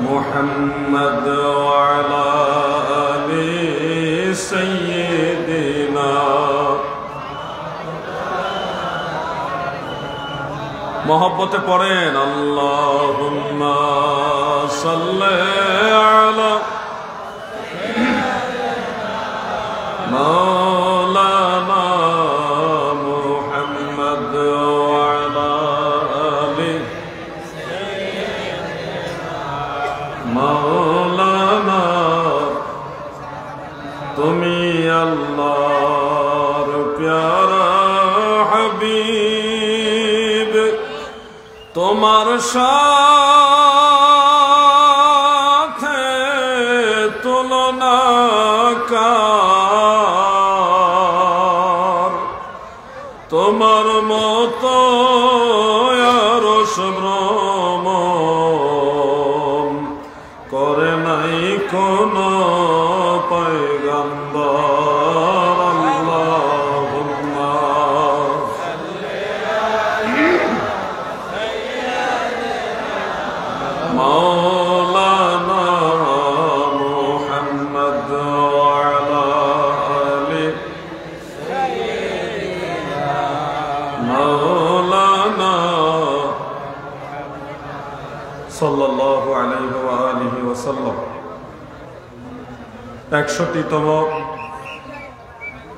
محمد وعلى آل سيدنا मोहब्बत पढ़ेन अल्लाहुम्मा सल्ले अला मौलाना मुहम्मद वअला आलि मौलाना तुमी अल्लाहर प्यारा हबीब তোমার সাথে তুলনা কার তোমার মতো আরশ ভ্রমণ করে নাই কোনো পয়গম্বর আল্লাহুম্মা مولانا محمد وعلى آل مولانا صلى الله عليه وآله وسلم 61তম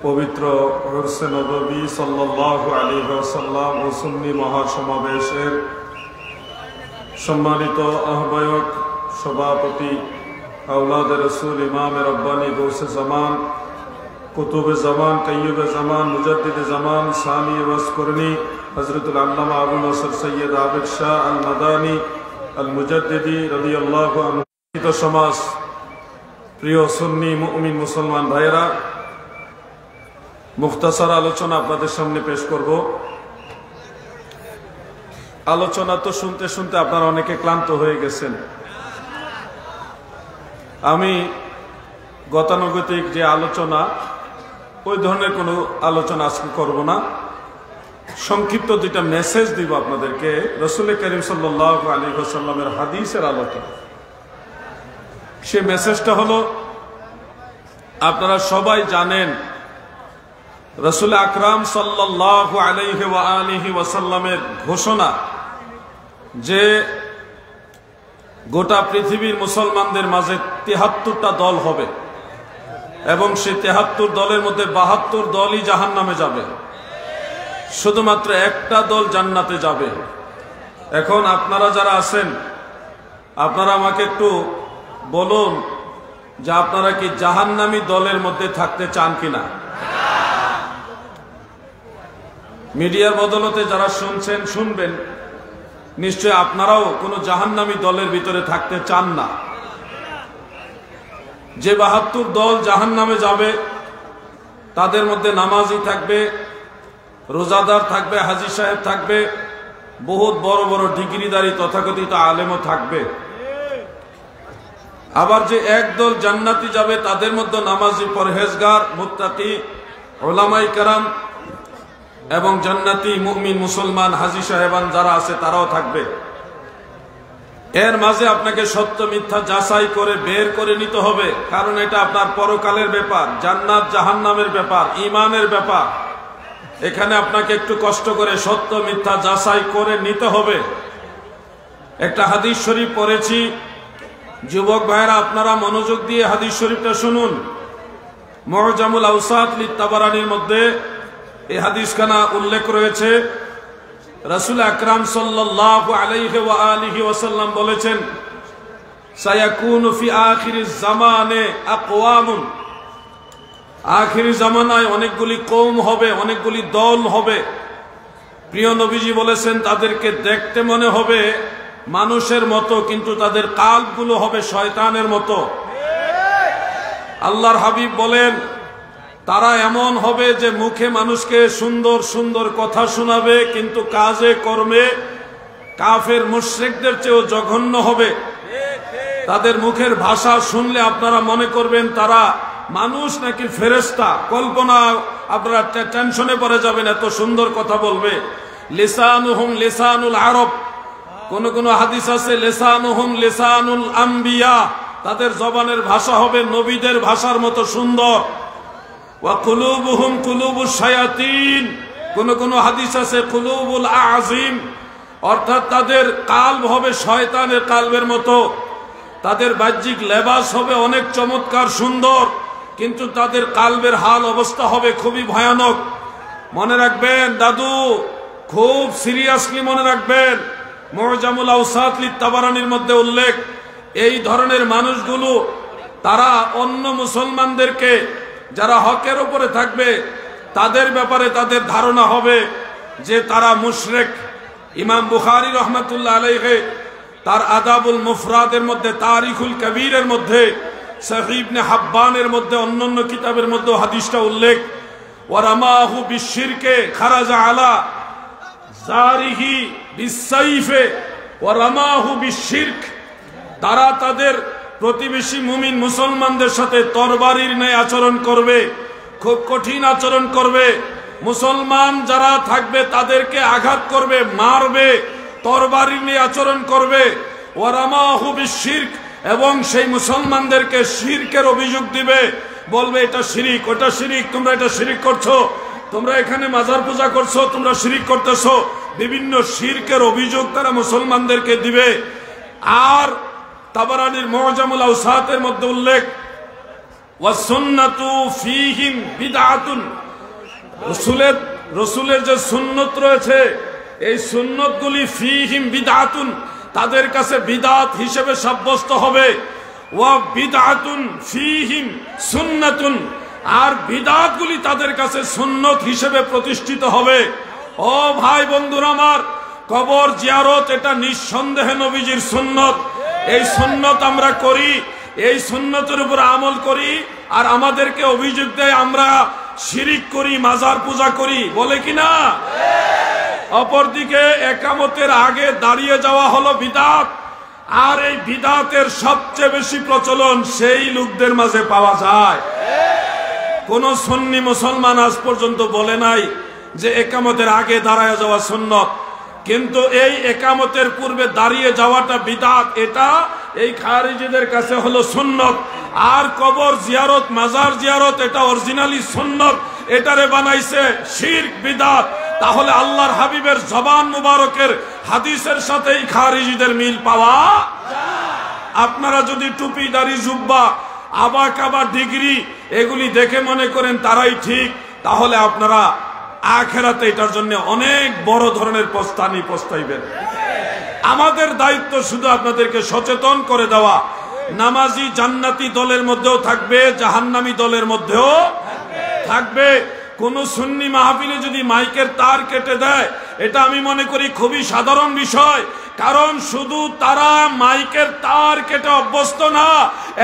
পবিত্র উরসে নববী সাল্লাল্লাহু আলাইহি ওয়াসাল্লাম ও সুন্নি মহাসমাবেশের সম্মানিত আহ্বায়ক সভাপতি আওলাদে রসুল ইমাম রব্বানী গৌসে জামান কুতুবে জামান তৈয়বে জামান মুজাদ্দিদে জামান সানি ওয়াসকরনি হযরতুল আল্লামা আবু নসর সৈয়দ আবিদ শাহ আল মাদানী আল মুজাদ্দিদি রাদিয়াল্লাহু আনহু সমাজ প্রিয় সুন্নি মুমিন মুসলমান ভাইয়েরা, মুখতাসার আলোচনা আপনাদের সামনে পেশ করব। আলোচনা তো শুনতে শুনতে আপনারা অনেকে ক্লান্ত হয়ে গেছেন। আমি গতানুগতিক যে আলোচনা ওই ধরনের কোনো আলোচনা আজকে করব না। সংক্ষিপ্ত দুইটা মেসেজ দিব আপনাদেরকে রাসূল করিম সাল্লাল্লাহু আলাইহি ওয়াসাল্লামের হাদিসের আলোকে। সেই মেসেজটা হলো, আপনারা সবাই জানেন রাসূল আকরাম সাল্লাল্লাহু আলাইহি ওয়া আলিহি ওয়াসাল্লামের ঘোষণা যে গোটা পৃথিবীর মুসলমানদের মাঝে ৭৩টা দল হবে এবং সেই ৭৩ দলের মধ্যে ৭২ দলই জাহান্নামে যাবে, শুধুমাত্র একটা দল জান্নাতে যাবে। এখন আপনারা যারা আছেন, আপনারা আমাকে একটু বলুন যে আপনারা কি জাহান্নামী দলের মধ্যে থাকতে চান কিনা? মিডিয়ার বদলতে যারা শুনছেন শুনবেন, নিশ্চয় আপনারাও কোনো জাহান্নামী দলের ভিতরে থাকতে চান না। যে ৭২ দল জাহান্নামে যাবে তাদের মধ্যে নামাজি থাকবে, রোজাদার থাকবে, হাজী সাহেব থাকবে, বহুত বড় বড় ডিগ্রিধারী তথাকথিত আলেমও থাকবে। আবার যে একদল জান্নাতি যাবে তাদের মধ্যে নামাজি, পরহেজগার, মুত্তাকি, উলামায়ে কেরাম এবং জান্নাতি মুমিন মুসলমান হাজী সাহেবান যারা আছে তারাও থাকবে। এর মাঝে আপনাকে সত্য মিথ্যা যাচাই করে বের করে নিতে হবে, কারণ এটা আপনার পরকালের ব্যাপার, জান্নাত জাহান্নামের ব্যাপার, ঈমানের ব্যাপার। এখানে আপনাকে একটু কষ্ট করে সত্য মিথ্যা যাচাই করে নিতে হবে। একটা হাদিস শরীফ পড়েছি, যুবক ভাইরা আপনারা মনোযোগ দিয়ে হাদিস শরীফটা শুনুন। মুআজামুল আওসাত লিত-তাবারানির মধ্যে এই হাদিসখানা উল্লেখ রয়েছে। রাসূল আকরাম সাল্লাল্লাহু আলাইহি ওয়া আলিহি ওয়াসাল্লাম বলেছেন, সায়াকুনু ফি আখিরিজ জামানে আকওয়ামুন, আখিরি জামানায় অনেকগুলি কওম হবে, অনেকগুলি দল হবে। প্রিয় নবীজি বলেছেন তাদেরকে দেখতে মনে হবে মানুষের মতো, কিন্তু তাদের কালবগুলো হবে শয়তানের মতো। আল্লাহর হাবিব বলেন তারা এমন হবে যে মুখে মানুষকে সুন্দর সুন্দর কথা শোনাবে, কিন্তু কাজে কর্মে কাফের মুশরিকদের চেয়েও জঘন্য হবে। তাদের মুখের ভাষা শুনলে আপনারা মনে করবেন তারা মানুষ নাকি ফেরেশতা, কল্পনা আপনারা টেনশনে পড়ে যাবেন, এত সুন্দর কথা বলবে। লিসানুহুম লিসানুল আরব, কোন কোন হাদিস আছে লিসানুহুম লিসানুল আম্বিয়া, তাদের জবানের ভাষা হবে নবীদের ভাষার মতো সুন্দর। ওয়া কুলুবুহুম কুলুবুশ শায়াতিন, কোন কোন হাদিস আছে কুলুবুল আযিম, অর্থাৎ তাদের কালব হবে শয়তানের কালবের মতো। তাদের বাহ্যিক লেবাস হবে অনেক চমৎকার সুন্দর, কিন্তু তাদের কালবের হাল অবস্থা হবে খুবই ভয়ানক। মনে রাখবেন দাদু, খুব সিরিয়াসলি মনে রাখবেন, মুজামুল আওসাত লিত তাবারানির মধ্যে উল্লেখ, এই ধরনের মানুষগুলো তারা অন্য মুসলমানদেরকে যারা হকের উপরে থাকবে তাদের ব্যাপারে তাদের ধারণা হবে যে তারা মুশরিক। ইমাম বুখারী রহমাতুল্লাহ আলাইহি তার আদাবুল মুফরাদের মধ্যে, তারিখুল কবীরের মধ্যে, সহিহ ইবনে হাব্বানের মধ্যে, অন্যান্য কিতাবের মধ্যে হাদিসটা উল্লেখ। ওয়ারামাহু বিশিরকে খারাজা আলা জারিহি বিসাইফে ওয়ারামাহু বিশিরক, তারা তাদের প্রতিবেশী মুমিন মুসলমানদের সাথে তরবারির ন্যায় আচরণ করবে, খুব কঠিন আচরণ করবে। মুসলমান যারা থাকবে তাদেরকে আঘাত করবে, মারবে, তরবারি নিয়ে আচরণ করবে। ওয়ারামাহু বিশিরক, এবং সেই মুসলমানদেরকে শিরকের অভিযোগ দিবে, বলবে এটা শিরিক, ওটা শিরিক, তোমরা এটা শিরিক করছো, তোমরা এখানে মাজার পূজা করছো, তোমরা শিরিক করতেছো। বিভিন্ন শিরকের অভিযোগ তারা মুসলমানদেরকে দিবে। আর তাবারানির মুজামুল আওসাতের মধ্যে উল্লেখ, ওয়াস সুন্নাতু ফীহিম বিদআতুন, রাসূলের যে সুন্নত রয়েছে এই সুন্নতগুলি ফীহিম বিদআতুন, তাদের কাছে বিদআত হিসেবে সাব্যস্ত হবে। ওয়া বিদআতুন ফীহিম সুন্নাতুন, আর বিদআতগুলি তাদের কাছে সুন্নত হিসেবে প্রতিষ্ঠিত হবে। ও ভাই বন্ধুরা আমার, কবর জিয়ারত এটা নিঃসন্দেহে নবীজির সুন্নত। এই সুন্নত আমরা করি, এই সুন্নতের উপর আমল করি, আর আমাদেরকে অভিযোগ দেয় আমরা শিরিক করি, মাজার পূজা করি, বলে কিনা? অপরদিকে একামতের আগে দাঁড়িয়ে যাওয়া হলো বিদআত, আর এই বিদআতের সবচেয়ে বেশি প্রচলন সেই লোকদের মাঝে পাওয়া যায়। কোন সুন্নি মুসলমান আজ পর্যন্ত বলে নাই যে একামতের আগে দাঁড়ায় যাওয়া সুন্নত, কিন্তু এই একামতের পূর্বে দাঁড়িয়ে যাওয়াটা বিদআত, এটা এই খারিজিদের কাছে হলো সুন্নত। আর কবর জিয়ারত, মাজার জিয়ারত এটা অরিজিনালি সুন্নত, এটারে বানাইছে শিরক, বিদআত। তাহলে আল্লাহর হাবিবের জবান মুবারকের হাদিসের সাথে এই খারিজিদের মিল পাওয়া যায়। আপনারা যদি টুপি, দাড়ি, জুব্বা, আবা কাবা, ডিগ্রি এগুলি দেখে মনে করেন তারাই ঠিক, তাহলে আপনারা আখিরাতে এটার জন্য অনেক বড় ধরনের পস্তাইবেন। আমাদের দায়িত্ব শুধু আপনাদেরকে সচেতন করে দেওয়া, নামাজি জান্নাতি দলের মধ্যেও থাকবে, জাহান্নামী দলের মধ্যেও থাকবে। কোন সুন্নি মাহফিলে যদি মাইকের তার কেটে দেয়, এটা আমি মনে করি খুবই সাধারণ বিষয়, কারণ শুধু তারা মাইকের তার কেটে অভ্যস্ত না,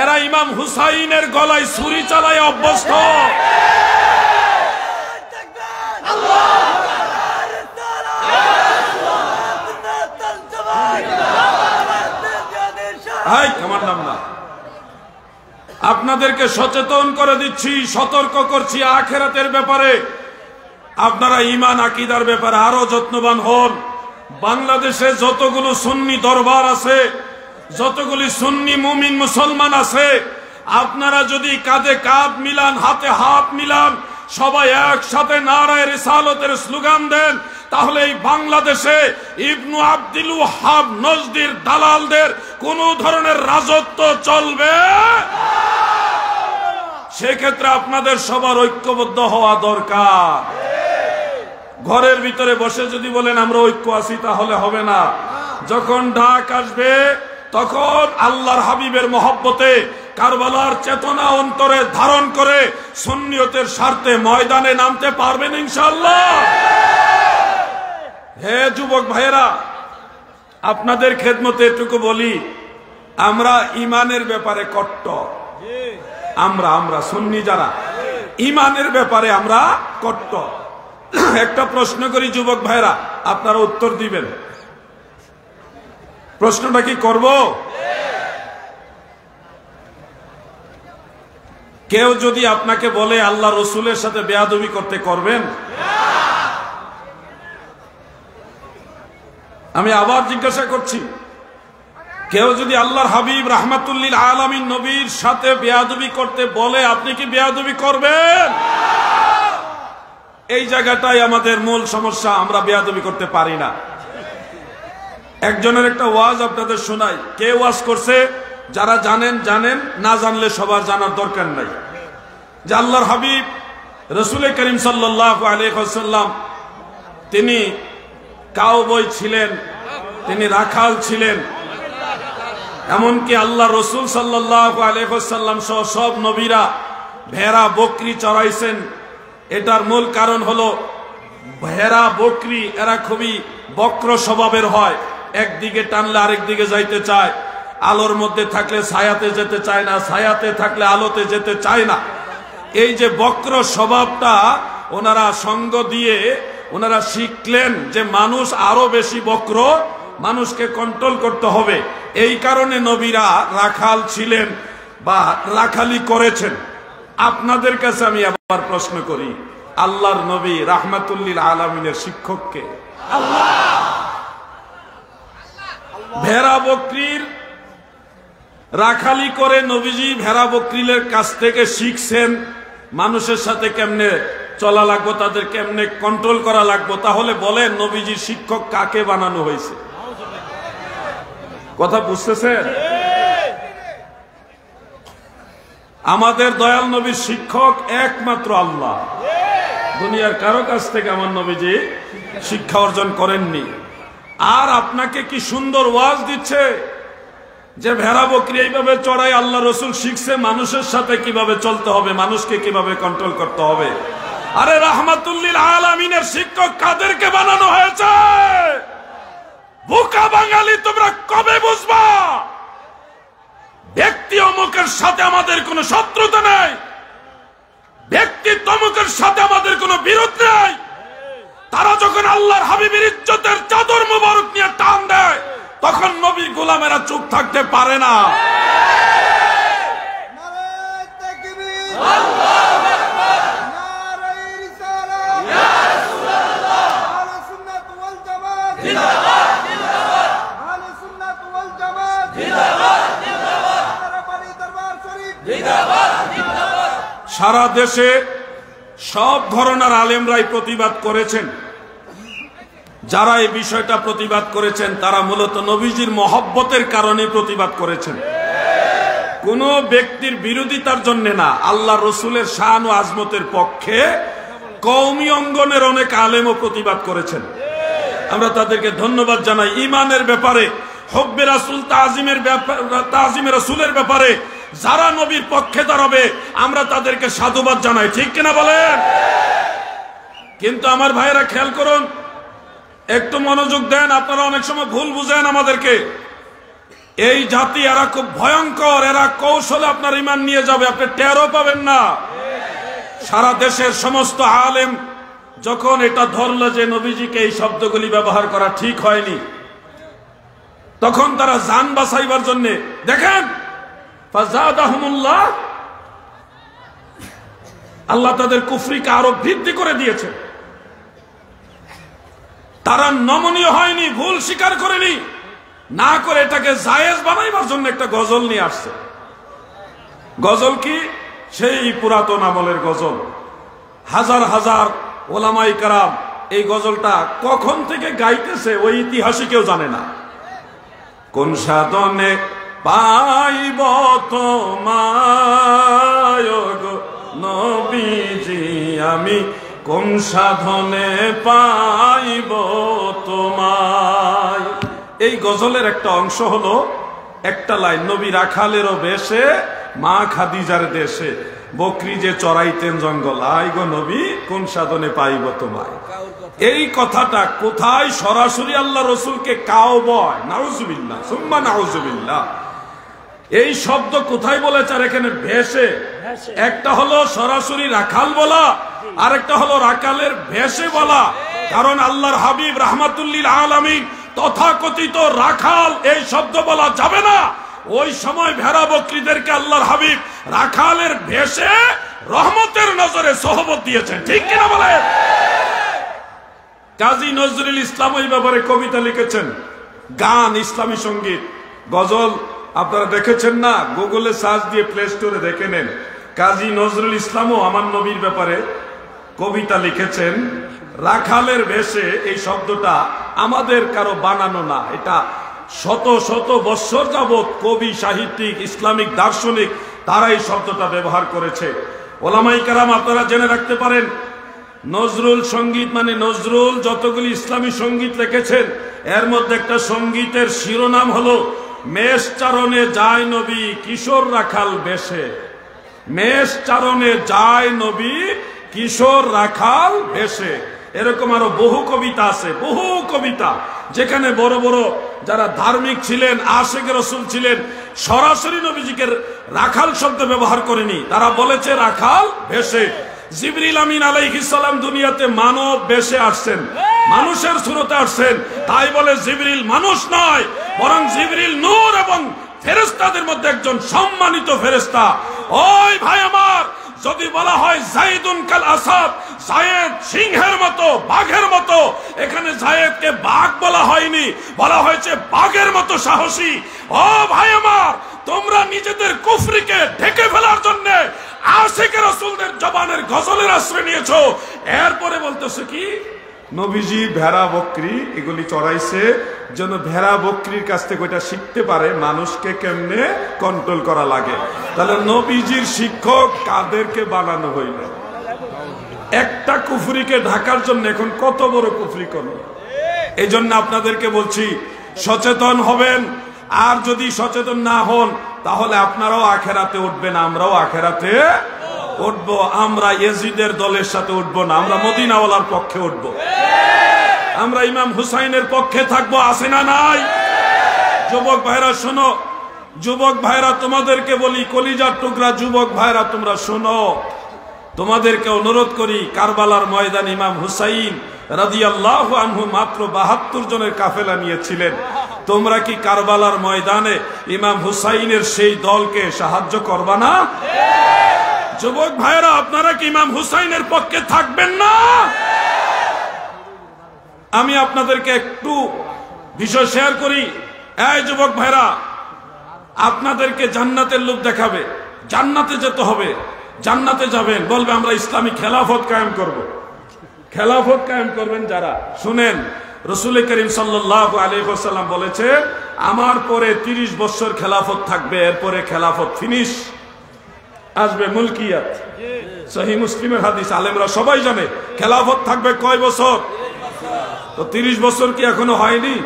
এরা ইমাম হুসাইনের গলায় ছুরি চালায় অভ্যস্ত। আপনাদেরকে সচেতন করে দিচ্ছি, সতর্ক করছি আখিরাতের ব্যাপারে। আপনারা ঈমান আকীদার ব্যাপারে আরো যত্নবান হন। বাংলাদেশে যতগুলো সুন্নি দরবার আছে, যতগুলি সুন্নি মুমিন মুসলমান আছে, আপনারা যদি কাঁধে কাঁধ মিলান, হাতে হাত মিলান, সবাই একসাথে নারায়ে রিসালতের স্লোগান দেন, তাহলে এই বাংলাদেশে ইবনু আব্দুল ওয়াহাব নজদির দালালদের কোন ধরনের রাজত্ব চলবে। সেক্ষেত্রে আপনাদের সবার ঐক্যবদ্ধ হওয়া দরকার। ঘরের ভিতরে বসে যদি বলেন আমরা ঐক্য আছি, তাহলে হবে না। যখন ডাক আসবে তখন আল্লাহর হাবিবের মহব্বতে কারবালার চেতনা অন্তরে ধারণ করে সুন্নিয়তের স্বার্থে ময়দানে নামতে পারবেন ইনশাআল্লাহ। হে যুবক ভাইয়েরা, আপনাদের খেদমতে এটুকু বলি, আমরা ইমানের ব্যাপারে কট্টর। আমরা সুন্নি যারা, ইমানের ব্যাপারে আমরা কট্টর। একটা প্রশ্ন করি যুবক ভাইয়েরা, আপনারা উত্তর দিবেন। প্রশ্নটা কি করব? কেউ যদি আপনাকে বলে আল্লাহ রসুলের সাথে বেয়াদবি করতে, করবেন? আমি আবার জিজ্ঞাসা করছি, কেউ যদি আল্লাহর হাবিব রাহমাতুল্লিল আলামিন নবীর সাথে বেয়াদবি করতে বলে, আপনি কি বেয়াদবি করবেন? এই জায়গাটাই আমাদের মূল সমস্যা, আমরা বেয়াদবি করতে পারি না। একজনের একটা ওয়াজ আপনাদের শোনাই। কে ওয়াজ করছে? যারা জানেন জানেন, না জানলে সবার জানার দরকার নাই। যে আল্লাহর হাবিব রাসূল করিম সাল্লাল্লাহু আলাইহি ওয়াসাল্লাম তিনি কাউবয় ছিলেন, তিনি রাখাল ছিলেন। এমনকি আল্লাহ রসুল সাল্লাল্লাহু আলাইহি ওয়াসাল্লাম সহ সব নবীরা ভেড়া বকরি চড়াইছেন। এটার মূল কারণ হলো ভেড়া বকরি এরা খুবই বক্র স্বভাবের হয়, একদিকে টানলে আরেক দিকে যাইতে চায়, আলোর মধ্যে থাকলে ছায়াতে যেতে চায় না, ছায়াতে থাকলে আলোতে যেতে চায় না। এই যে বক্র স্বভাবটা ওনারা সঙ্গ দিয়ে ওনারা শিখলেন যে মানুষ আরো বেশি বক্র, মানুষকে কন্ট্রোল করতে হবে। এই কারণে নবীরা রাখাল ছিলেন বা রাখালি করেছেন। আপনাদের কাছে আমি আবার প্রশ্ন করি, আল্লাহর নবী রাহমাতুল্লিল আলামিনের শিক্ষককে? ভেড়া বকরির রাখালি করে নবীজি ভেড়া বকরিলের কাছ থেকে শিখছেন মানুষের সাথে কেমনে চলা লাগবো, তাদের কেমনে কন্ট্রোল করা লাগবো। তাহলে বলেন নবীজির শিক্ষক কাকে বানানো হয়েছে? কথা বুঝতেছেন? আমাদের দয়াল নবীর শিক্ষক একমাত্র আল্লাহ। দুনিয়ার কারো কাছ থেকে আমার নবীজি শিক্ষা অর্জন করেননি। আর আপনাকে কি সুন্দর ওয়াজ দিচ্ছে যে ভেড়া বকরি এইভাবে চড়াই আল্লাহ রসুল শিখছে মানুষের সাথে কিভাবে চলতে হবে, মানুষকে কিভাবে কন্ট্রোল করতে হবে। আরে রাহমাতুল্লিল আলামিনের শিক্ষক কাদেরকে বানানো হয়েছে? বোকা বাঙালি, তোমরা কবে বুঝবা? ব্যক্তি অমুকের সাথে আমাদের কোনো শত্রুতা নেই, ব্যক্তি তমুকের সাথে আমাদের কোনো বিরোধ নেই। তারা যখন আল্লাহর হাবিবের ইজ্জতের চাদর মুবারক নিয়ে টান দেয়, তখন নবীর গোলামেরা চুপ থাকতে পারে না। সারা দেশে সব ঘরানার আলেমরাই প্রতিবাদ করেছেন। যারা এই বিষয়টা প্রতিবাদ করেছেন তারা মূলত নবীজির মহব্বতের কারণে প্রতিবাদ করেছেন, কোন ব্যক্তির বিরোধিতার জন্য না। আল্লাহ রসুলের শান ও আজমতের পক্ষে কওমি অঙ্গনের অনেক আলেমও প্রতিবাদ করেছেন। আমরা তাদেরকে ধন্যবাদ জানাই। ইমানের ব্যাপারে, হব্বে রাসূল, তাজিমে রাসূলের ব্যাপারে যারা নবীর পক্ষে দাঁড়াবে আমরা তাদেরকে সাধুবাদ জানাই, ঠিক কিনা বলেন? কিন্তু আমার ভাইয়েরা খেয়াল করুন, একটু মনোযোগ দেন। আপনারা অনেক সময় ভুল বুঝেন আমাদেরকে। এই জাতি এরা খুব ভয়ঙ্কর, এরা কৌশলে আপনার ইমান নিয়ে যাবে, আপনি টেরও পাবেন না। সারা দেশের সমস্ত আলেম যখন এটা ধরল যে নবীজিকে এই শব্দগুলি ব্যবহার করা ঠিক হয়নি, তখন তারা জান বাঁচাইবার জন্য দেখেন ফাযাদাহুমুল্লাহ, আল্লাহ তাদের কুফরিকে আরো বৃদ্ধি করে দিয়েছে। তারা নমনীয় হয়নি, ভুল স্বীকার করেনি, না করে এটাকে জায়েজ বানাইবার জন্য একটা গজল নিয়ে আসছে। গজল কি? সেই পুরাতন আমলের গজল। হাজার হাজার ওলামায়ে কেরাম এই গজলটা কখন থেকে গাইতেছে ওই ইতিহাসই কেউ জানে না। কোন সাধনে পাইব তোমায় গো নবীজি, আমি কোন সাধনে পাইব তোমায়। এই গজলের একটা অংশ হলো একটা লাইন, নবী রাখালেরও বেশে মা খাদিজার দেশে বকরি যে চড়াইতেন জঙ্গল, আই গো নবী কোন সাধনে পাইব তোমায়। এই কথাটা কোথায়? সরাসরি আল্লাহ রসুলকে কাওবয়, নাউজুবিল্লাহ সুম্মা নাউজুবিল্লাহ, এই শব্দ কোথায় বলেছে? আর এখানে ভেসে, একটা হলো সরাসরি রাখাল বলা, আর একটা হলো রাখালের ভেসে বলা। কারণ আল্লাহর হাবিব রাহমাতুল্লিল আলামিন তথাকথিত রাখাল এই শব্দ বলা যাবে না। ওই সময় ভেড়া বকরিদেরকে আল্লাহর হাবিব রাখালের ভেষে রহমতের নজরে সোহবত দিয়েছেন, ঠিক কিনা বলে? কাজী নজরুল ইসলাম এই ব্যাপারে কবিতা লিখেছেন, গান, ইসলামী সঙ্গীত, গজল। আপনারা দেখেছেন না? গুগলে সার্চ দিয়ে প্লে স্টোরে দেখে নেন। কাজী নজরুল ইসলামও আমার নবীর ব্যাপারে কবিতা লিখেছেন। রাখালের ভেষে এই শব্দটা আমাদের কারো বানানো না, এটা শত শত বৎসর যাবৎ কবি, সাহিত্যিক, ইসলামিক দার্শনিক তারা এই শব্দটা ব্যবহার করেছে। ওলামায়ে কেরাম আপনারা জেনে রাখতে পারেন, নজরুল সঙ্গীত মানে নজরুল যতগুলি ইসলামী সঙ্গীত লিখেছেন এর মধ্যে একটা সঙ্গীতের শিরোনাম হলো মেষ চারণে যায় নবী কিশোর রাখাল বেশে। মেষ চারণে যায় নবী কিশোর রাখাল বেশে। এরকম আরো বহু কবিতা আছে, বহু কবিতা, যেখানে বড় বড় যারা ধার্মিক ছিলেন, আশিকে রাসূল ছিলেন, সরাসরি নবীজিকে রাখাল শব্দ ব্যবহার করেনি, তারা বলেছে রাখাল বেশে। জিবরিল আমিন আলাইহিস সালাম দুনিয়াতে মানব বেশে আসছেন, মানুষের সুরতে আসছেন, তাই বলে জিবরিল মানুষ নয়, বরং জিবরিল নূর এবং ফেরেশতাদের মধ্যে একজন সম্মানিত ফেরেশতা। ওই ভাই আমার, যদি বলা হয় যায়েদুন কাল আসাদ, যায়েদ সিংহের মতো, বাঘের মতো, এখানে যায়েদকে বাঘ বলা হয়নি, বলা হয়েছে বাঘের মতো সাহসী। ও ভাই আমার, তোমরা নিজেদের কুফরিকে ঢেকে ফেলার জন্য আশিকে রাসূলদের জবানের গজলের আশ্রয় নিয়েছো। এরপরে বলতেছে কি, নবীজি ভেড়া বকরি এগুলি চড়াইছে যেন ভেড়া বকরির কাছ থেকে ওইটা শিখতে পারে মানুষকে কেমনে কন্ট্রোল করা লাগে। তাহলে নবীজির শিক্ষক কাদেরকে বানানো হইল? একটা কুফরিকে ঢাকার জন্য এখন কত বড় কুফরি করল। এই জন্য আপনাদেরকে বলছি সচেতন হবেন, আর যদি সচেতন না হন তাহলে আপনারাও আখেরাতে উঠবেন, আমরাও আখেরাতে উঠবো। আমরা ইয়াজিদের দলের সাথে উঠবো না, আমরা মদিনাওয়ালার পক্ষে উঠবো, আমরা ইমাম হুসাইনের পক্ষে থাকবো। আছে না নাই? যুবক ভাইরা শোনো, যুবক ভাইরা তোমাদেরকে বলি, কলিজার টুকরা যুবক ভাইরা তোমরা শোনো, তোমাদেরকে অনুরোধ করি, কারবালার ময়দান ইমাম হুসাইন রাদিয়াল্লাহু আনহু মাত্র 72 জনের কাফেলা নিয়েছিলেন। তোমরা কি কারবালার ময়দানে ইমাম হুসাইনের সেই দলকে সাহায্য করবা না? যুবক ভাইরা, আপনারা কি ইমাম হুসাইনের পক্ষে থাকবেন না? আমি আপনাদেরকে একটু বিষয় শেয়ার করি। এই যুবক ভাইরা, আপনাদেরকে জান্নাতের লোক দেখাবে, জান্নাতে যেতে হবে, জান্নাতে যাবেন, বলবে আমরা ইসলামী খেলাফত কায়েম করব। খেলাফত কায়েম করবেন যারা, শুনেন, রাসূল করিম সাল্লাল্লাহু আলাইহি ওয়াসাল্লাম বলেছে আমার পরে 30 বছর খেলাফত থাকবে, এরপরে খেলাফত ফিনিশ, আসবে মুলকিয়াত। সহিহ মুসলিমের হাদিস, আলেমরা সবাই জানে খেলাফত থাকবে কয় বছর? তো 30 বছর কি এখনো হয়নি?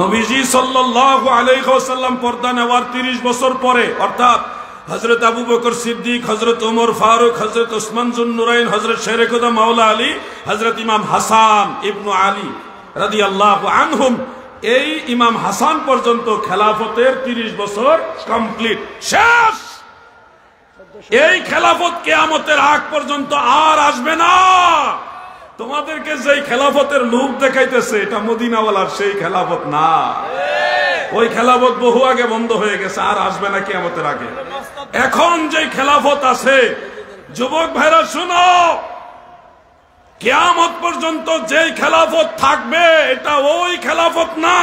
নবীজি সাল্লাল্লাহু আলাইহি ওয়াসাল্লাম পর্দা নেওয়ার 30 বছর পরে, অর্থাৎ হযরত আবু বকর সিদ্দিক, হযরত ওমর ফারুক, হযরত ওসমান যুন্নুরাইন, হযরত শেরে খুদা মাওলা আলী, হযরত ইমাম হাসান ইবনু আলী রাদিয়াল্লাহু আনহুম, এই ইমাম হাসান পর্যন্ত খেলাফতের 30 বছর কমপ্লিট, শেষ। এই খেলাফত কিয়ামতের আগ পর্যন্ত আর আসবে না। তোমাদেরকে যেই খেলাফতের লোভ দেখাইতেছে এটা মদিনাওয়ালার সেই খেলাফত না, ওই খেলাফত বহু আগে বন্ধ হয়ে গেছে, আর আসবে না কিয়ামতের আগে। এখন যে খেলাফত আছে, যুবক ভাইরা শুনো, কিয়ামত পর্যন্ত যে খেলাফত থাকবে এটা ওই খেলাফত না।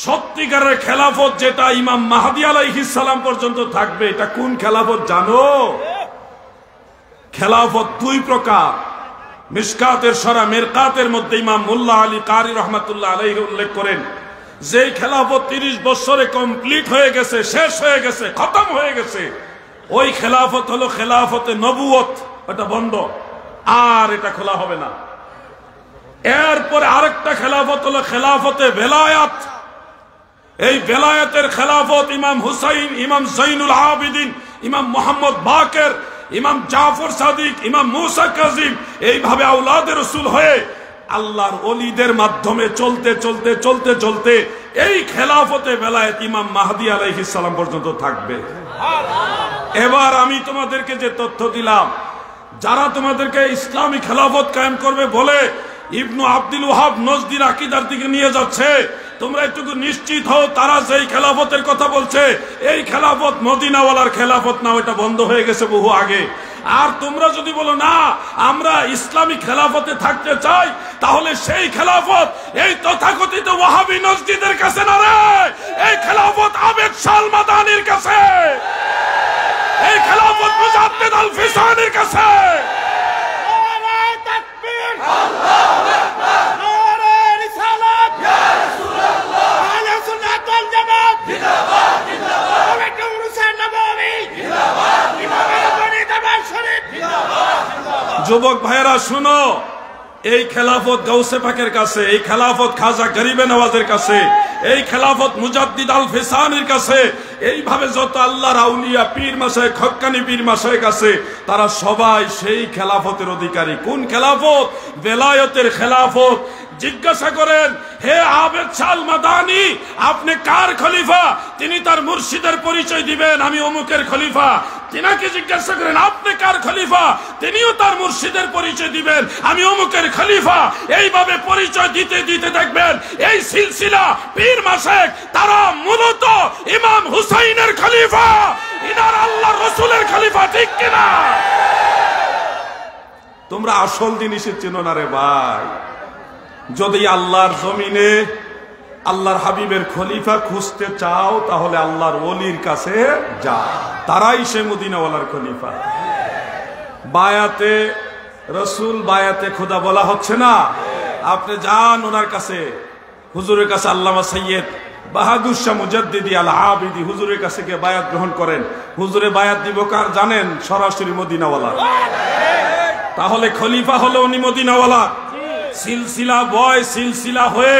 সত্যিকারের খেলাফত যেটা ইমাম মাহদী আলাইহিস সালাম পর্যন্ত থাকবে, এটা কোন খেলাফত জানো? খেলাফত দুই প্রকার। মিশকাতের সরা মিরকাতের মধ্যে ইমাম মোল্লা আলী কারি রহমাতুল্লাহ আলাইহি উল্লেখ করেন, যেই খেলাফত 30 বছরে কমপ্লিট হয়ে গেছে, শেষ হয়ে গেছে, খতম হয়ে গেছে, ওই খেলাফত হলো খেলাফতে নবুয়ত, এটা বন্ধ, আর এটা খোলা হবে না। এরপরে আরেকটা খেলাফত হলো খেলাফতে বেলায়াত। এই বেলায়াতের খেলাফত ইমাম হুসাইন, ইমাম জৈনুল আবিদিন, ইমাম মোহাম্মদ বাকের, ইমাম জাফর সাদিক, ইমাম মুসা কাজিম, এইভাবে আওলাদে রাসূল হয়ে আল্লাহর ওলিদের মাধ্যমে চলতে চলতে চলতে চলতে এই খেলাফতে বেলায়েত ইমাম মাহদী আলাইহিস সালাম পর্যন্ত থাকবে। এবার আমি তোমাদেরকে যে তথ্য দিলাম, যারা তোমাদেরকে ইসলামী খেলাফত কায়েম করবে বলে ইবনু আব্দুল ওয়াহাব নজদির আকীদার দিকে নিয়ে যাচ্ছে, তোমরা একটু নিশ্চিত হও, তারা যেই খেলাফতের কথা বলছে এই খেলাফত মদিনাওয়ালার খেলাফত না, ওটা বন্ধ হয়ে গেছে বহু আগে। আর তোমরা যদি বলো না আমরা ইসলামী খেলাফতে থাকতে চাই, তাহলে সেই খেলাফত এই তথাকথিত ওয়াহাবি নজদীদের কাছে না রে, এই খেলাফত আবেদ শাহ মাদানির কাছে, এই খেলাফত মুজাদ্দিদ আল ফিসানির কাছে। নারে তাকবীর, আল্লাহু আকবার, নারে রিসালাত, ইয়া রাসূলুল্লাহ, আহলে সুন্নাত ওয়াল জামাত, জিন্দাবাদ জিন্দাবাদ, ওয়ালাইকুম রুসান নববী, জিন্দাবাদ জিন্দাবাদ, বনি দরবার শরীফ, জিন্দাবাদ জিন্দাবাদ। যুবক ভাইরা শুনো, এই খেলাফত গাউসে পাকের কাছে, এই খেলাফত খাজা গরিবে নওয়াজের কাছে, এই খেলাফত মুজাদ্দিদ আল ফিসানির কাছে, এইভাবে যত আল্লাহর আউলিয়া পীর মাশায়েখ হক্কানি পীর মাশায়েখ আছে, তারা সবাই সেই খেলাফতের অধিকারী। কোন খেলাফত? বেলায়েতের খেলাফত। জিজ্ঞাসা করেন, হে আবেদ শাহ মাদানি, আপনি কার খলিফা? তিনি তার মুর্শিদের পরিচয় দিবেন, আমি অমুকের খলিফা। তিনাকে জিজ্ঞাসা করেন, আপনি কার খলিফা? তিনিও তার মুর্শিদের পরিচয় দিবেন, আমি অমুকের খলিফা। এইভাবে পরিচয় দিতে দিতে দেখবেন এই সিলসিলা পীর মাশায়েখ তারা মূলত ইমাম হুসাইনের খলিফা, ইনার আল্লাহর রাসূলের খলিফা। ঠিক কিনা? তোমরা আসল জিনিসের চেনো না রে ভাই। যদি আল্লাহর জমিনে আল্লাহর হাবিবের খলিফা খুঁজতে চাও, তাহলে আল্লাহর ওলির কাছে যাও, তারাই সে মদিনাওয়ালার খলিফা। বায়াতে রসুল, বায়াতে খোদা বলা হচ্ছে না? আপনি যান ওনার কাছে, হুজুরের কাছে, আল্লামা সৈয়দ বাহাদুর শাহ মুজাদ্দিদি আল আবিদি হুজুরের কাছে গিয়ে বায়াত গ্রহণ করেন। হুজুরে বায়াত দিব কার জানেন? সরাসরি মদিনাওয়ালা। তাহলে খলিফা হলো উনি মদিনাওয়ালা। সিলসিলা বয়, সিলসিলা হয়ে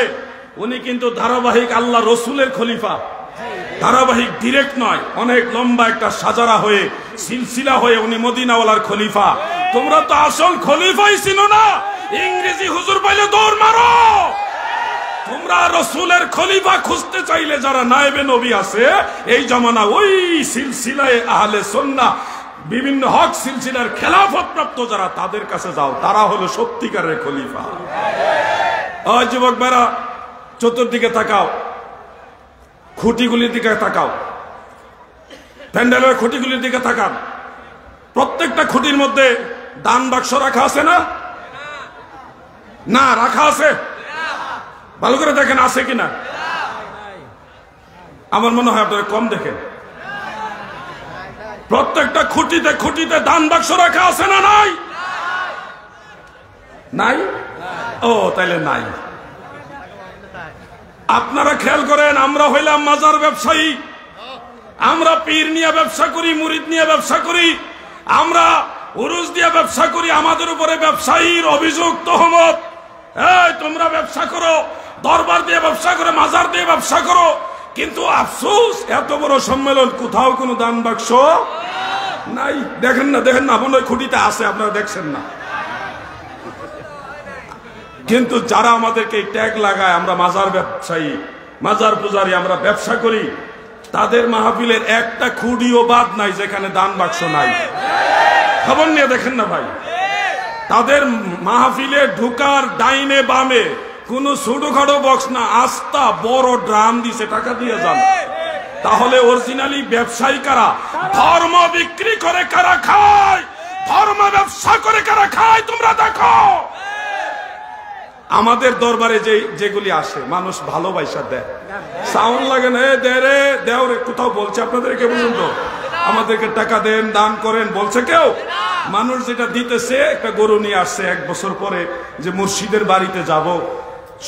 উনি কিন্তু ধারাবাহিক আল্লাহ রসুলের খলিফা, ধারাবাহিক ডিরেক্ট নয়, অনেক লম্বা একটা সাজারা হয়ে সিলসিলা হয়ে উনি মদিনাওয়ালার খলিফা। তোমরা তো আসল খলিফাই চিনো না। ইংরেজি হুজুর পাইলে দৌড় মারো। তোমরা রসুলের খলিফা খুঁজতে চাইলে যারা নায়েবে নবী আছে এই জামানা, ওই সিলসিলায় আহলে সুন্নাহ বিভিন্ন হক সিলসিলার খেলাফত প্রাপ্ত যারা, তাদের কাছে যাও, তারা হলো সত্যিকারের খলিফা। ওই যুবক ভাইরা, চতুর্দিকে তাকাও, খুঁটিগুলির দিকে তাকাও, প্যান্ডেলের খুঁটিগুলির দিকে তাকান। প্রত্যেকটা খুঁটির মধ্যে দান বাক্স রাখা আছে না? না, রাখা আছে? ভালো করে দেখেন আছে কিনা। আমার মনে হয় আপনারা কম দেখেন। প্রত্যেকটা খুঁটিতে খুঁটিতে দান বাক্স রাখা আছে না? নাই? নাই? ও তাইলে নাই। আপনারা খেয়াল করেন, আমরা হইলাম মাজার ব্যবসায়ী, আমরা পীর নিয়ে ব্যবসা করি, মুরিদ নিয়ে ব্যবসা করি, আমরা উরুস দিয়ে ব্যবসা করি। আমাদের উপরে ব্যবসায়ীর অভিযোগ, তহমত। এই তোমরা ব্যবসা করো, দরবার দিয়ে ব্যবসা করো, মাজার দিয়ে ব্যবসা করো, কিন্তু আফসোস এত বড় সম্মেলন কোথাও কোনো দান বাক্স নাই। দেখেন না, দেখেন না, মনে হয় খুঁটিতে আছে, আপনারা দেখছেন না। কিন্তু যারা আমাদেরকে ট্যাগ লাগায় আমরা মাজার ব্যবসায়ী, মাজার পূজারী, আমরা ব্যবসা করি, তাদের মাহফিলের একটা খুঁটিও বাদ নাই যেখানে দান বাক্স নাই। খবর নিয়ে দেখেন না ভাই, তাদের মাহফিলে ঢুকার ডাইনে বামে কোন ছোটখাটো বক্স না, আস্তা বড় ড্রাম দিছে, টাকা দিয়ে যান। তাহলে অরিজিনালি ব্যবসায়ী কারা? ধর্ম বিক্রি করে কারা খায়? ধর্ম ব্যবসা করে কারা খায়? তোমরা দেখো আমাদের দরবারে যেগুলি আসে, মানুষ ভালোবাসা দেয়, সাউন্ড লাগে না, দে রে দেও রে, কোথাও বলছে আপনাদেরকে বলুন তো আমাদেরকে টাকা দেন, দান করেন বলছে কেউ? মানুষ যেটা দিতেছে, একটা গরু নিয়ে আসছে 1 বছর পরে, যে মুর্শিদের বাড়িতে যাব,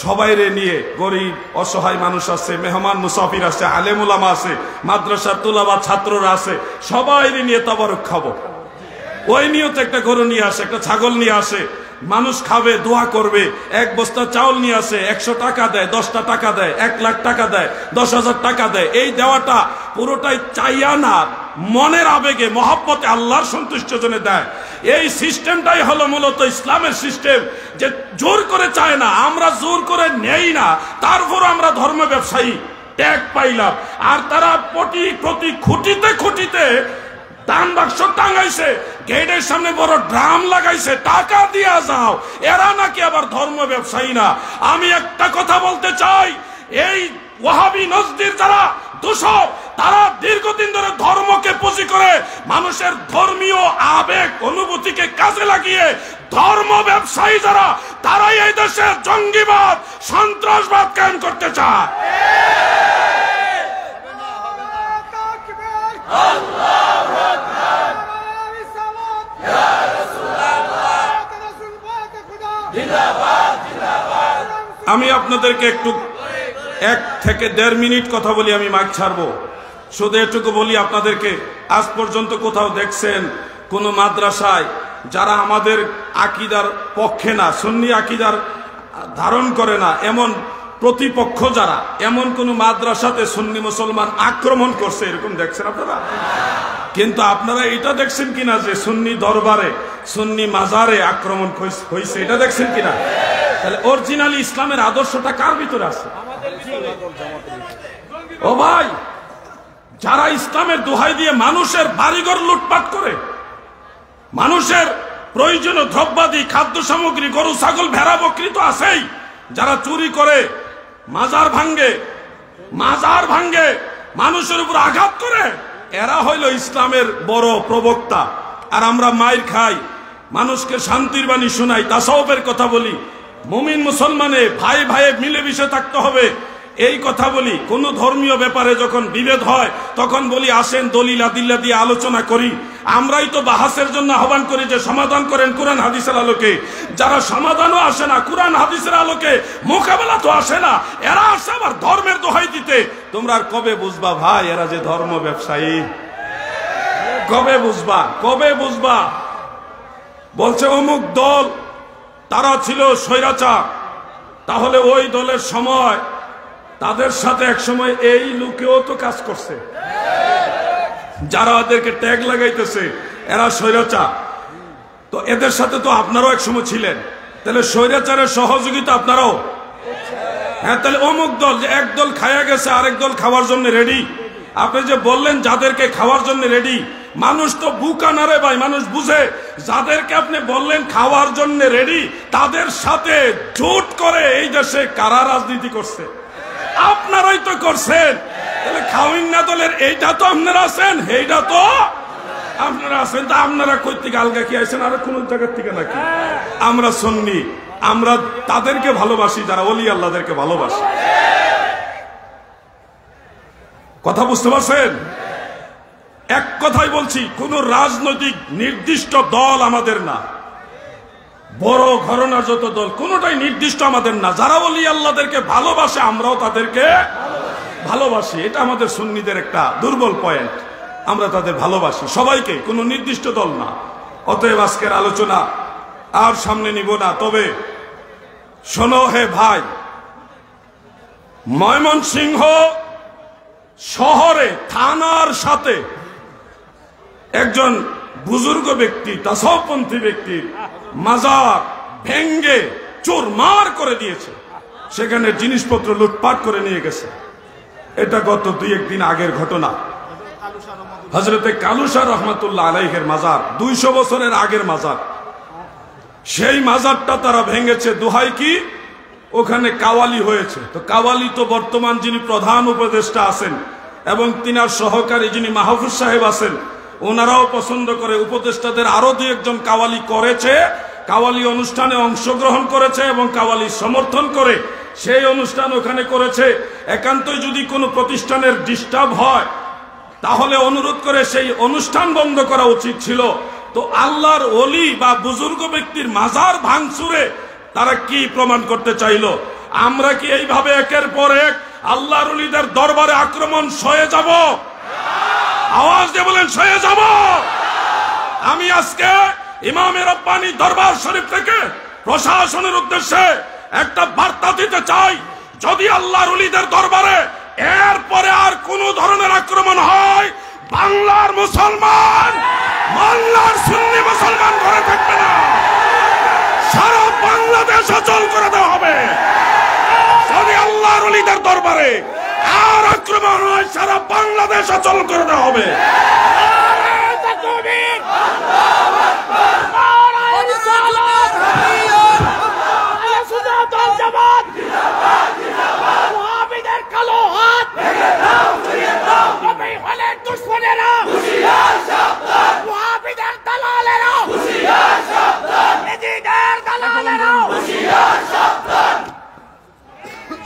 সবাইরে নিয়ে, গরিব অসহায় মানুষ আছে, মেহমান মুসাফির আছে, আলেম উলামা আছে, মাদ্রাসার তুলাবা ছাত্ররা আছে, সবাইরে নিয়ে তাবারুক খাবো। ওই নিয়তে একটা গরু নিয়ে আসে, একটা ছাগল নিয়ে আসে, মানুষ খাবে, দোয়া করবে। 1 বস্তা চাউল নিয়ে আসে, 100 টাকা দেয়, 10টা টাকা দেয়, 1 লাখ টাকা দেয়, 10,000 টাকা দেয়। এই দেওয়াটা পুরোটাই চাইয়া না, মনের আবেগে, মহব্বতে, আল্লাহর সন্তুষ্টির জন্য দেয়। এই সিস্টেমটাই হলো মূলত ইসলামের সিস্টেম, যে জোর করে চায় না, আমরা জোর করে নেই না, তারপর আমরা ধর্ম ব্যবসায়ী ট্যাগ পাইলাম। আর তারা প্রতি খুঁটিতে খুঁটিতে দান বাক্স টাঙ্গাইছে, গেটের সামনে বড় ড্রাম লাগাইছে, টাকা দিয়া যাও। এরা নাকি আবার ধর্ম ব্যবসায়ী না। আমি একটা কথা বলতে চাই, এই ওয়াহাবি নজদির যারা দোষর, তারা দীর্ঘদিন ধরে ধর্মকে পুঁজি করে মানুষের ধর্মীয় আবেগ অনুভূতিকে কাজে লাগিয়ে ধর্ম ব্যবসায়ী যারা, তারাই এই দেশে জঙ্গিবাদ সন্ত্রাসবাদ কায়েম করতে চায়। আমি আপনাদেরকে একটু 1 থেকে 1.5 মিনিট কথা বলি, আমি মাইক ছাড়বো। শুধু এটুকু বলি আপনাদেরকে, আজ পর্যন্ত কোথাও দেখছেন কোন মাদ্রাসায় যারা আমাদের আকীদার পক্ষে না, সুন্নি আকীদার ধারণ করে না, এমন প্রতিপক্ষ যারা, এমন কোন মাদ্রাসাতে সুন্নি মুসলমান আক্রমণ করছে এরকম দেখছেন আপনারা? কিন্তু আপনারা এটা দেখছেন কিনা যে সুন্নি দরবারে, সুন্নি মাজারে আক্রমণ হয়েছে, এটা দেখছেন কিনা? তাহলে অরিজিনালি ইসলামের আদর্শটা কার ভিতরে আছে? ও ভাই, যারা ইসলামের দোহাই দিয়ে মানুষের বাড়িঘর লুটপাট করে, মানুষের প্রয়োজনীয় দ্রব্যাদি খাদ্য সামগ্রী, গরু ছাগল ভেড়া বকরি তো আছেই, যারা চুরি করে, মাজার ভাঙ্গে, মানুষের উপর আঘাত করে, এরা হইল ইসলামের বড় প্রবক্তা। আর আমরা মাইর খাই, মানুষকে শান্তির বাণী শোনাই, তাসাউফের কথা বলি, মুমিন মুসলমানে ভাই ভাইয়ে মিলেমিশে থাকতে হবে এই কথা বলি। কোন ধর্মীয় ব্যাপারে যখন বিভেদ হয় তখন বলি আসেন দলিল আদিল্লা দিয়ে আলোচনা করি। আমরাই তো বাহাসের জন্য আহ্বান করি যে সমাধান করেন কোরআন হাদিসের আলোকে। যারা সমাধানও আসে না কোরআন হাদিসের আলোকে, মোকাবেলা তো আসে না, এরা আসে আবার ধর্মের দোহাই দিতে। তোমরা আর কবে বুঝবা ভাই এরা যে ধর্ম ব্যবসায়ী? কবে বুঝবা? বলছে অমুক দল তারা ছিল স্বৈরাচার, তাহলে ওই দলের সময় তাদের সাথে এক সময় এই লোকেও তো কাজ করছে, যারা ওদেরকে ট্যাগ লাগাইতেছে এরা স্বৈরাচার, তো এদের সাথে তো আপনারাও এক সময় ছিলেন, তাহলে স্বৈরাচারের সহযোগিতা আপনারাও। হ্যাঁ, তাহলে অমুক দল যে এক দল খায়া গেছে আরেক দল খাওয়ার জন্য রেডি। আপনি যে বললেন যাদেরকে খাওয়ার জন্য রেডি, মানুষ তো বুকা না রে ভাই, মানুষ বুঝে। যাদেরকে আপনি বললেন খাওয়ার জন্য রেডি, তাদের সাথে জোট করে এই দেশে কারা রাজনীতি করছে? আপনারাই তো করছেন। তাহলে খাওয়িনা দলের এইটা তো আপনারা আছেন, এইটা তো আপনারা আছেন। তা আপনারা কই থেকে আলগা কি আছেন আর কোন জায়গার থেকে নাকি? আমরা সুন্নি, আমরা তাদেরকে ভালোবাসি যারা ওলি আল্লাহদেরকে ভালোবাসি। কথা বুঝতে পারছেন? এক কথাই বলছি, কোন রাজনৈতিক নির্দিষ্ট দল আমাদের না, বড় ঘরানার যত দল কোনটাই নির্দিষ্ট আমাদের না। যারা ওলি আল্লাহদেরকে ভালোবাসে আমরাও তাদেরকে ভালোবাসি, এটা আমাদের সুন্নিদের একটা দুর্বল পয়েন্ট। আমরা তাদের ভালোবাসি সবাইকে, কোনো নির্দিষ্ট দল না। অতএব আজকের আলোচনা আর সামনে নিব না। তবে শোনো হে ভাই, ময়মনসিংহ শহরে থানার সাথে একজন বুজুর্গ ব্যক্তি, তাসাউফপন্থী ব্যক্তির মাজার ভেঙ্গে চুরমার করে দিয়েছে, সেখানে জিনিসপত্র লুটপাট করে নিয়ে গেছে। এটা গত 2-1 দিন আগের ঘটনা। হযরতে কালুসা রহমাতুল্লাহ আলাইহির মাজার, 200 বছরের আগের মাজার, সেই মাজারটা তারা ভেঙেছে। দোহাই কি, ওখানে কাওয়ালি হয়েছে। তো কাওয়ালি তো বর্তমান যিনি প্রধান উপদেষ্টা আছেন এবং তিনার সহকারী যিনি মাহফুজ সাহেব আছেন, ওনারাও পছন্দ করে। উপদেষ্টাদের আরো 2-1 জন কাওয়ালি করেছে, কাওয়ালি অনুষ্ঠানে অংশগ্রহণ করেছে এবং কাওয়ালি সমর্থন করে সেই অনুষ্ঠান ওখানে করেছে। একান্তই যদি কোনো প্রতিষ্ঠানের ডিস্টার্ব হয় তাহলে অনুরোধ করে সেই অনুষ্ঠান বন্ধ করা উচিত ছিল। তো আল্লাহর ওলি বা বুজুর্গ ব্যক্তির মাজার ভাঙচুরে তারা কি প্রমাণ করতে চাইলো? আমরা কি এইভাবে একের পর এক আল্লাহর ওলিদের দরবারে আক্রমণ সয়ে যাব? আওয়াজ দিয়ে বলেন সয়ে যাব। আমি আজকে ইমামে রব্বানী দরবার শরীফ থেকে প্রশাসনের উদ্দেশ্যে একটা বার্তা দিতে চাই, যদি আল্লাহর ওলিদের দরবারে এরপরে আর কোন ধরনের আক্রমণ হয়, বাংলার মুসলমান, বাংলার সুন্নি মুসলমান ঘরে থাকবে না, সারা বাংলাদেশ অচল করে দেওয়া হবে। যদি আল্লাহর ওলিদের দরবারে আর আক্রমণ হয়, সারা বাংলাদেশ অচল করে দেওয়া হবে।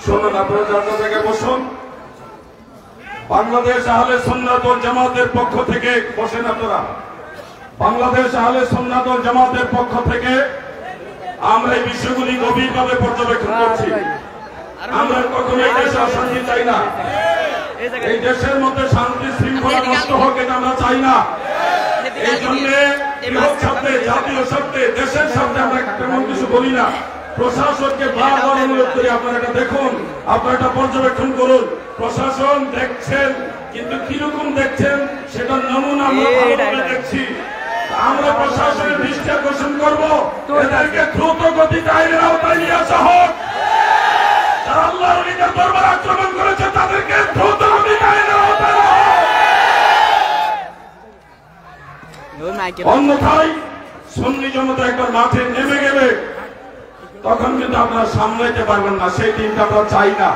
শুনুন, আপনারা জায়গা থেকে বসুন। বাংলাদেশ আহলে সুন্নাত ওয়াল জামাতের পক্ষ থেকে বসেন আপনারা। বাংলাদেশ আহলে সুন্নাত ওয়াল জামাতের পক্ষ থেকে আমরা এই বিষয়গুলি গভীরভাবে পর্যবেক্ষণ করছি। আমরা কখনোই দেশে অশান্তি চাই না। এই দেশের মধ্যে শান্তি শৃঙ্খলা নষ্ট হোক, এটা আমরা চাই না। এই জন্য বৃহৎ স্বার্থে, জাতীয় স্বার্থে, দেশের স্বার্থে আমরা তেমন কিছু বলি না। প্রশাসনকে বারবার অনুরোধ করি, আপনারা এটা দেখুন, আপনারা এটা পর্যবেক্ষণ করুন। প্রশাসন দেখছেন, কিন্তু কিরকম দেখছেন সেটা নমুনা আমরা ভালোভাবে দেখছি। আমরা প্রশাসনের দৃষ্টি আকর্ষণ করবো, এদেরকে দ্রুত গতিতে আইনের আওতায় নিয়ে আসা হোক। যারা আল্লাহর ওলিদের দরবারে আক্রমণ করেছে তাদেরকে দ্রুত গতিতে আইনের আওতায় আনা হোক। অন্যথায় সুন্নি জনতা একবার মাঠে নেমে গেলে তখন কিন্তু আপনারা সামলাইতে পারবেন না। সেই দিনটা আমরা চাই না।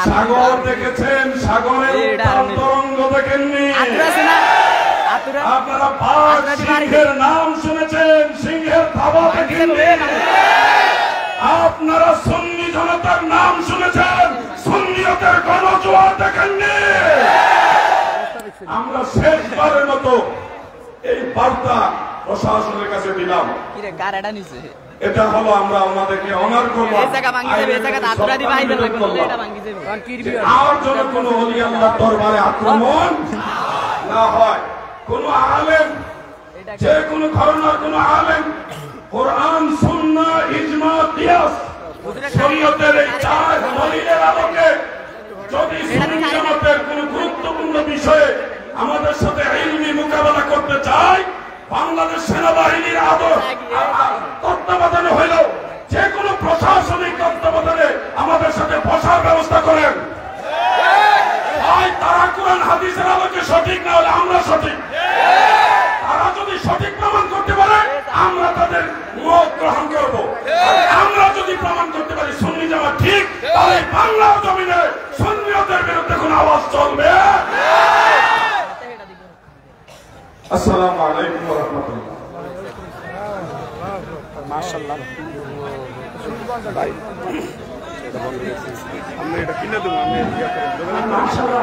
সাগর দেখেছেন, সাগরের তরঙ্গ দেখেননি। আপনারা বাঘ সিংহের নাম শুনেছেন, সিংহের থাবা দেখেননি। আপনারা সুন্নি জনতার নাম শুনেছেন, সুন্নিয়তের গণজোয়ার দেখেননি। আমরা শেষবারের মতো এই বার্তা প্রশাসনের কাছে দিলাম। এটা হলো আমরা ওনাদেরকে অনার করবো। আর যেন কোন ওলি আল্লাহর দরবারে আক্রমণ না হয়। কোন আলেম, যে কোন ঘরানার কোন আলেম কোরআন, সুন্নাহ, ইজমা, কিয়াস, শরীয়তের এই চার দলিলের আলোকে যদি সুন্নি জামাতের কোন গুরুত্বপূর্ণ বিষয়ে আমাদের সাথে ইলমি মোকাবেলা করতে চায়, বাংলাদেশ সেনাবাহিনীর তত্ত্বাবধানে হইলেও যে কোনো প্রশাসনিক তত্ত্বাবধানে আমাদের সাথে বসার ব্যবস্থা করেন। তারা কোরআন হাদিসের আলোকে সঠিক, না হলে আমরা সঠিক। তারা যদি সঠিক প্রমাণ করতে পারে আমরা তাদের মত গ্রহণ করব। আমরা যদি প্রমাণ করতে পারি সুন্নি জামাত ঠিক, তাহলে বাংলার জমিনে সুন্নিয়তের বিরুদ্ধে কোন আওয়াজ চলবে। আসসালামু আলাইকুম ওয়া রাহমাতুল্লাহ। মাশাআল্লাহ ভাই আমরা এটা কিনে দেব। আমরা মাশাআল্লাহ